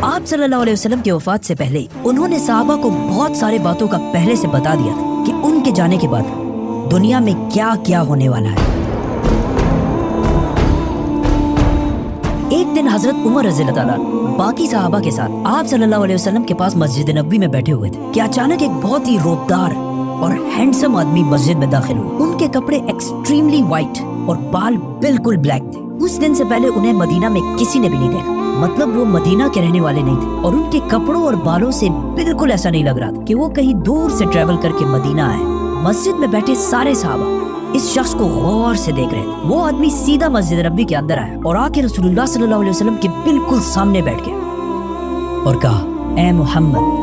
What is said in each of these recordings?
आप सल्लल्लाहु अलैहि वसल्लम की वफात से पहले उन्होंने सहाबा को बहुत सारे बातों का पहले से बता दिया था कि उनके जाने के बाद दुनिया में क्या क्या होने वाला है। एक दिन हजरत उमर रज़ी अल्लाह ताला बाकी सहाबा के साथ आप सल्लल्लाहु अलैहि वसल्लम के पास मस्जिद नबवी में बैठे हुए थे कि अचानक एक बहुत ही रोबदार और हैंडसम आदमी मस्जिद में दाखिल हुए। उनके कपड़े एक्सट्रीमली वाइट और बाल बिल्कुल ब्लैक थे। उस दिन से पहले उन्हें मदीना में किसी ने भी नहीं देखा, मतलब वो मदीना के रहने वाले नहीं थे और उनके कपड़ों और बालों से बिल्कुल ऐसा नहीं लग रहा था कि वो कहीं दूर से ट्रैवल करके मदीना आए। मस्जिद में बैठे सारे सहाबा इस शख्स को गौर से देख रहे थे। वो आदमी सीधा मस्जिद नबवी के अंदर आया और आके रसूलुल्लाह सल्लल्लाहु अलैहि वसल्लम के बिल्कुल सामने बैठ गया और कहा, ए मोहम्मद,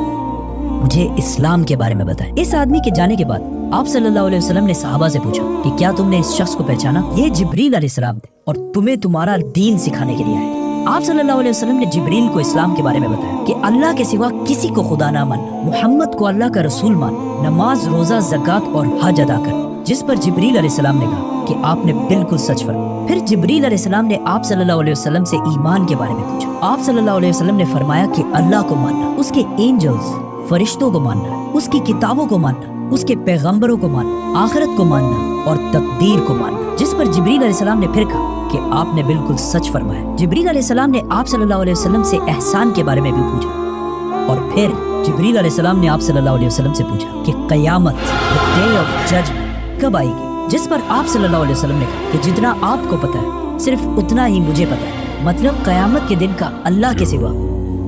मुझे इस्लाम के बारे में बताएं। इस आदमी के जाने के बाद आप सल्लल्लाहु अलैहि वसल्लम ने सहाबा से पूछा कि क्या तुमने इस शख्स को पहचाना? ये जिब्रील अलैहिस्सलाम थे और तुम्हें तुम्हारा दीन सिखाने के लिए आए। आप सल्लल्लाहु अलैहि वसल्लम ने जिब्रील को इस्लाम के बारे में बताया कि अल्लाह के सिवा किसी को खुदा ना मानना, मोहम्मद को अल्लाह का रसूल मानना, नमाज, रोजा, ज़कात और हज अदा करना। जिस पर जिब्रील अलैहिस्सलाम ने कहा कि आपने बिल्कुल सच फरमाया। फिर जिब्रील अलैहिस्सलाम ने आप सल्लल्लाहु अलैहि वसल्लम से ईमान के बारे में पूछा। आप सल्लल्लाहु अलैहि वसल्लम ने फरमाया कि अल्लाह को मानना, उसके एंजल्स, फरिश्तों को मानना, उसकी किताबों को मानना, उसके पैगंबरों को मानना, आखिरत को मानना और तकदीर को मानना। जिस पर जिब्रील अलैहिस्सलाम ने फिर कहा कि आपने बिल्कुल सच फरमाया। जिब्रील अलैहिस्सलाम ने आप सल्लल्लाहु अलैहि वसल्लम से एहसान के बारे में भी पूछा और फिर जिब्रील अलैहिस्सलाम ने आप सल्लल्लाहु अलैहि वसल्लम से पूछा कि क़यामत, द डे ऑफ जजमेंट, कब आएगी? जिस पर आप सल्लल्लाहु अलैहि वसल्लम ने कहा कि जितना आपको पता है सिर्फ उतना ही मुझे पता है, मतलब क़यामत के दिन का अल्लाह के सिवा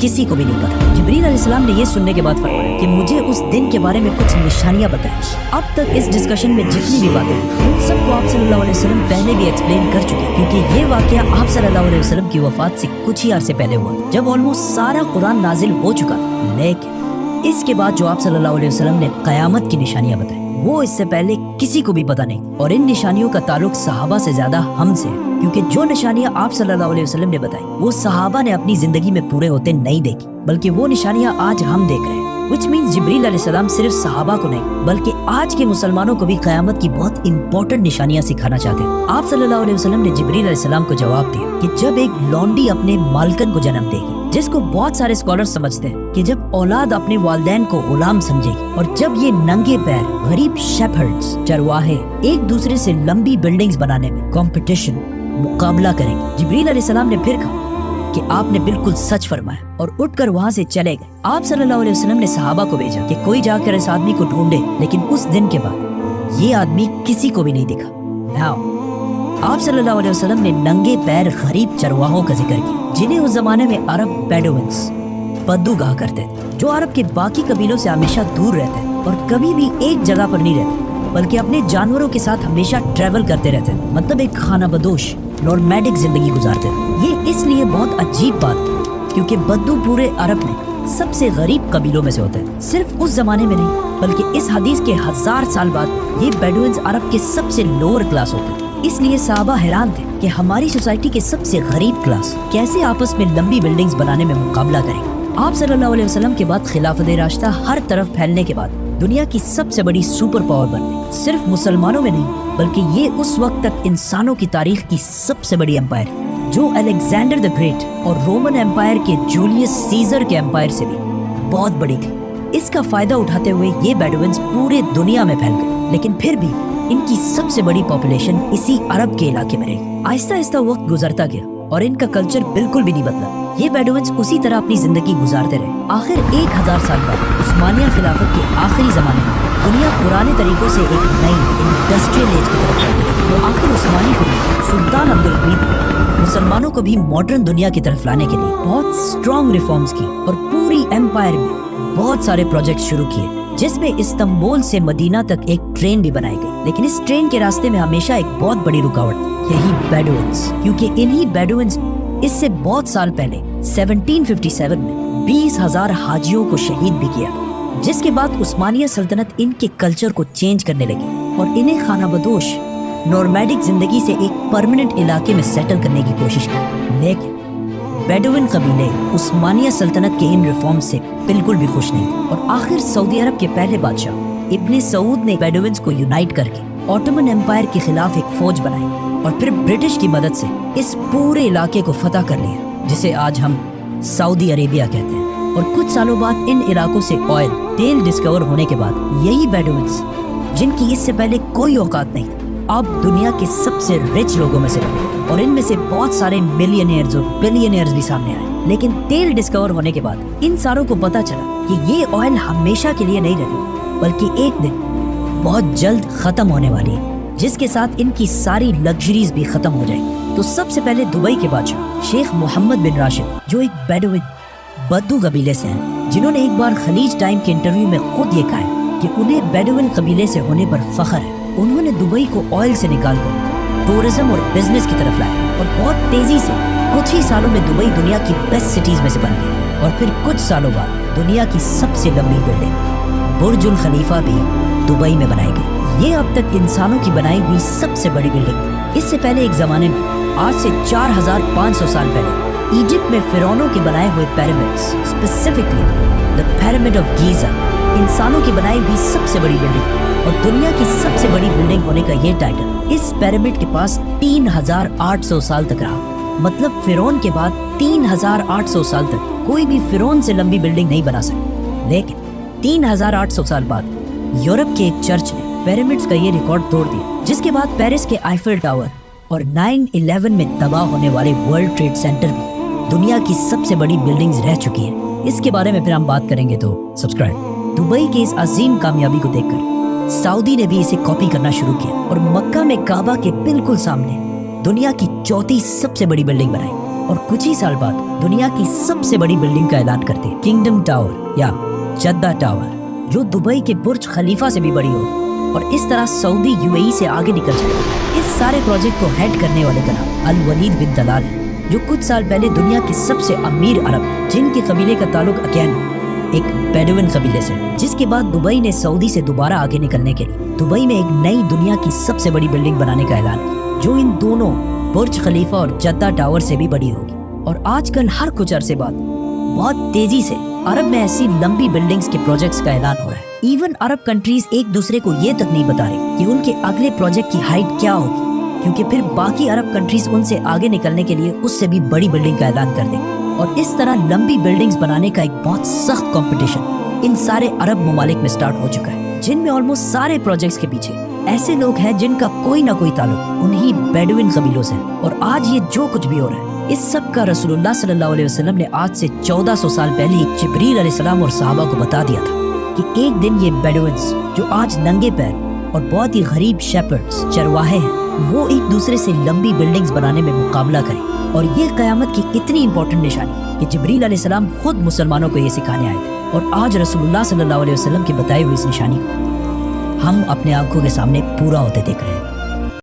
किसी को भी नहीं पता। जिब्रील अलैहिस्सलाम ने ये सुनने के बाद फरमाया कि मुझे उस दिन के बारे में कुछ निशानियां बताएं। अब तक इस डिस्कशन में जितनी भी बातें उन सबको आप सल्लल्लाहु अलैहि वसल्लम पहले भी एक्सप्लेन कर चुके, क्योंकि ये वाकया आप सल्लल्लाहु अलैहि वसल्लम की वफात से कुछ ही अरसे पहले हुआ था, जब ऑलमोस्ट सारा कुरान नाजिल हो चुका था। लेकिन इसके बाद जो आप सल्लल्लाहु अलैहि वसल्लम ने क़यामत की निशानियां बताई, वो इससे पहले किसी को भी पता नहीं। और इन निशानियों का ताल्लुक सहाबा से ज्यादा हमसे है, क्योंकि जो निशानियां आप सल्लल्लाहु अलैहि वसल्लम ने बताई वो सहाबा ने अपनी जिंदगी में पूरे होते नहीं देखी, बल्कि वो निशानियां आज हम देख रहे हैं। Which means जिब्रील अलैहिस्सलाम सिर्फ सहाबा को नहीं बल्कि आज के मुसलमानों को भी क़यामत की बहुत इंपॉर्टेंट निशानियां सिखाना चाहते हैं। आप सल्लल्लाहु अलैहि वसल्लम ने जिब्रील अलैहिस्सलाम को जवाब दिया कि जब एक लौंडी अपने मालकन को जन्म देगी, जिसको बहुत सारे स्कॉलर्स समझते हैं कि जब औलाद अपने वालिदैन को गुलाम समझेगी, और जब ये नंगे पैर गरीब शेफर्ड्स, चरवाहे एक दूसरे से लंबी बिल्डिंग्स बनाने में कंपटीशन, मुकाबला करेंगे। जिब्रील अलैहिस्सलाम ने फिर कहा कि आपने बिल्कुल सच फरमाया और उठकर वहाँ से चले गए। आप सल्लल्लाहु अलैहि वसल्लम ने सहाबा को भेजा कि कोई जाकर इस आदमी को ढूंढे, लेकिन उस दिन के बाद ये आदमी किसी को भी नहीं दिखा। नाउ आप सल्लल्लाहु अलैहि वसल्लम ने नंगे पैर गरीब चरवाहों का जिक्र किया, जिन्हें उस जमाने में अरब बेडुइन्स, बद्दू कहा करते थे, जो अरब के बाकी कबीलों से हमेशा दूर रहते और कभी भी एक जगह पर नहीं रहते, बल्कि अपने जानवरों के साथ हमेशा ट्रेवल करते रहते, मतलब एक खाना बदोश नॉर्मैडिक जिंदगी गुजारते थे। ये इसलिए बहुत अजीब बात है क्योंकि बद्दू पूरे अरब में सबसे गरीब कबीलों में से होते हैं। सिर्फ उस जमाने में नहीं बल्कि इस हदीस के 1000 साल बाद ये बेडुइन्स अरब के सबसे लोअर क्लास होते हैं। इसलिए सहाबा हैरान थे कि हमारी सोसाइटी के सबसे गरीब क्लास कैसे आपस में लंबी बिल्डिंग्स बनाने में मुकाबला करेंगे। आप सल्लल्लाहु अलैहि वसल्लम के बाद खिलाफत राशिदा हर तरफ फैलने के बाद दुनिया की सबसे बड़ी सुपर पावर बन गई। सिर्फ मुसलमानों में नहीं बल्कि ये उस वक्त तक इंसानों की तारीख की सबसे बड़ी एम्पायर, जो अलेक्जेंडर द ग्रेट और रोमन एम्पायर के जूलियस सीजर के एम्पायर से भी बहुत बड़ी थी। इसका फायदा उठाते हुए ये बेडुइन्स पूरे दुनिया में फैल गए, लेकिन फिर भी इनकी सबसे बड़ी पॉपुलेशन इसी अरब के इलाके में रही। आहिस्ता आहिस्ता वक्त गुजरता गया और इनका कल्चर बिल्कुल भी नहीं बदला। ये बेडुइन्स उसी तरह अपनी जिंदगी गुजारते रहे। आखिर 1000 साल बाद उस्मानिया खिलाफत के आखिरी जमाने में दुनिया पुराने तरीकों से एक नई इंडस्ट्रियल एज की तरफ बढ़ गई। तो आखिर उस्मानी खलीफा सुल्तान अब्दुल हमीद मुसलमानों को भी मॉडर्न दुनिया की तरफ लाने के लिए बहुत स्ट्रॉन्ग रिफॉर्म्स की और पूरी एम्पायर में बहुत सारे प्रोजेक्ट शुरू किए, जिसमें इस्तांबुल से मदीना तक एक ट्रेन भी बनाई गई। लेकिन इस ट्रेन के रास्ते में हमेशा एक बहुत बड़ी रुकावट थी, यही बेडुइन्स, क्योंकि इन्हीं बेडुइन्स इससे बहुत साल पहले 1757 में 20,000 हाजियों को शहीद भी किया, जिसके बाद उस्मानिया सल्तनत इनके कल्चर को चेंज करने लगी और इन्हें खाना बदोश नॉर्मैडिक जिंदगी से एक परमानेंट इलाके में सेटल करने की कोशिश की। लेकिन बेडुइन कबीले उस्मानिया सल्तनत के इन रिफॉर्म से बिल्कुल भी खुश नहीं थे और आखिर सऊदी अरब के पहले बादशाह इब्ने सऊद ने बेडुइन्स को यूनाइट करके ऑटोमन एम्पायर के खिलाफ एक फौज बनाई और फिर ब्रिटिश की मदद से इस पूरे इलाके को फतह कर लिया, जिसे आज हम सऊदी अरेबिया कहते हैं। और कुछ सालों बाद इन इलाकों से ऑयल, तेल डिस्कवर होने के बाद यही बेडुइन्स, जिनकी इससे पहले कोई औकात नहीं, अब दुनिया के सबसे रिच लोगों में से बने और इनमें से बहुत सारे मिलियनियर्स और बिलियनियर्स भी सामने आए। लेकिन तेल डिस्कवर होने के बाद इन सारों को पता चला कि ये ऑयल हमेशा के लिए नहीं रहती, बल्कि एक दिन बहुत जल्द खत्म होने वाली है, जिसके साथ इनकी सारी लग्जरीज भी खत्म हो जाएंगी। तो सबसे पहले दुबई के बादशाह शेख मोहम्मद बिन राशिद, जो एक बेडुइन बद्दू कबीले से हैं, जिन्होंने एक बार खलीज टाइम के इंटरव्यू में खुद ये कहा है कि उन्हें बेडुइन कबीले से होने पर फख्र है। उन्होंने दुबई को ऑयल से निकालकर टूरिज्म और बिजनेस की तरफ लाया और बहुत तेजी से कुछ ही सालों में दुबई दुनिया की बेस्ट सिटीज में से बन गई। और फिर कुछ सालों बाद दुनिया की सबसे लंबी बिल्डिंग बुर्जुल खलीफा भी दुबई में बनाई गई। ये अब तक इंसानों की बनाई हुई सबसे बड़ी बिल्डिंग थी। इससे पहले एक जमाने में, आज से 4500 साल पहले, इजिप्ट में फिरौनों के बनाए हुए pyramids, specifically the pyramid of Giza, इंसानों की बनाई हुई सबसे बड़ी बिल्डिंग और दुनिया की सबसे बड़ी बिल्डिंग होने का ये टाइटल इस पिरामिड के पास 3800 साल तक रहा। मतलब फिरौन के बाद 3800 साल तक कोई भी फिरौन से लंबी बिल्डिंग नहीं बना सका। लेकिन 3800 साल बाद यूरोप के एक चर्च ने पिरामिड्स का ये रिकॉर्ड तोड़ दिया, जिसके बाद पेरिस के आईफिल टावर और 9/11 में तबाह होने वाले वर्ल्ड ट्रेड सेंटर भी दुनिया की सबसे बड़ी बिल्डिंग्स रह चुकी हैं। इसके बारे में फिर हम बात करेंगे, तो सब्सक्राइब। दुबई के इस अजीम कामयाबी को देखकर सऊदी ने भी इसे कॉपी करना शुरू किया और मक्का में काबा के बिल्कुल सामने दुनिया की चौथी सबसे बड़ी बिल्डिंग बनाई। और कुछ ही साल बाद दुनिया की सबसे बड़ी बिल्डिंग का ऐलान करते किंगडम टावर या जद्दा टावर, जो दुबई के बुर्ज खलीफा से भी बड़ी हो और इस तरह सऊदी यूएई से आगे निकल जाए। इस सारे प्रोजेक्ट को हेड करने वाले का नाम अल वलीद बिन तलाल है, जो कुछ साल पहले दुनिया के सबसे अमीर अरब जिन के कबीले का ताल्लुक अगेन एक बेडुइन कबीले से, जिसके बाद दुबई ने सऊदी से दोबारा आगे निकलने के लिए दुबई में एक नई दुनिया की सबसे बड़ी बिल्डिंग बनाने का ऐलान किया, जो इन दोनों बुर्ज खलीफा और जद्दा टावर से भी बड़ी होगी। और आजकल हर कुछ अरसे बाद बहुत तेजी से अरब में ऐसी लंबी बिल्डिंग्स के प्रोजेक्ट्स का ऐलान हो रहा है। इवन अरब कंट्रीज एक दूसरे को ये तक नहीं बता रही कि उनके अगले प्रोजेक्ट की हाइट क्या होगी, क्योंकि फिर बाकी अरब कंट्रीज उनसे आगे निकलने के लिए उससे भी बड़ी बिल्डिंग का ऐलान कर देंगे। और इस तरह लंबी बिल्डिंग्स बनाने का एक बहुत सख्त कंपटीशन इन सारे अरब ममालिक में स्टार्ट हो चुका है, जिनमें ऑलमोस्ट सारे प्रोजेक्ट्स के पीछे ऐसे लोग हैं जिनका कोई ना कोई ताल्लुक उन्हीं बेडुइन कबीलों से। और आज ये जो कुछ भी हो रहा है, इस सब का रसूलुल्लाह सल्लल्लाहु अलैहि वसल्लम ने आज से 1400 साल पहले ही जिब्रील अलैहिस्सलाम और सहाबा को बता दिया था कि एक दिन ये बेडुइन्स, जो आज नंगे पैर और बहुत ही गरीब शेपर्ड्स, चरवाहे हैं, वो एक दूसरे से लंबी बिल्डिंग्स बनाने में मुकाबला करें। और ये क़यामत की इतनी इंपॉर्टेंट निशानी कि जिब्रील अलैहिस्सलाम खुद मुसलमानों को ये सिखाने आए थे। और आज रसूलुल्लाह सल्लल्लाहु अलैहि वसल्लम के बताए हुए इस निशानी को हम अपने आंखों के सामने पूरा होते देख रहे हैं।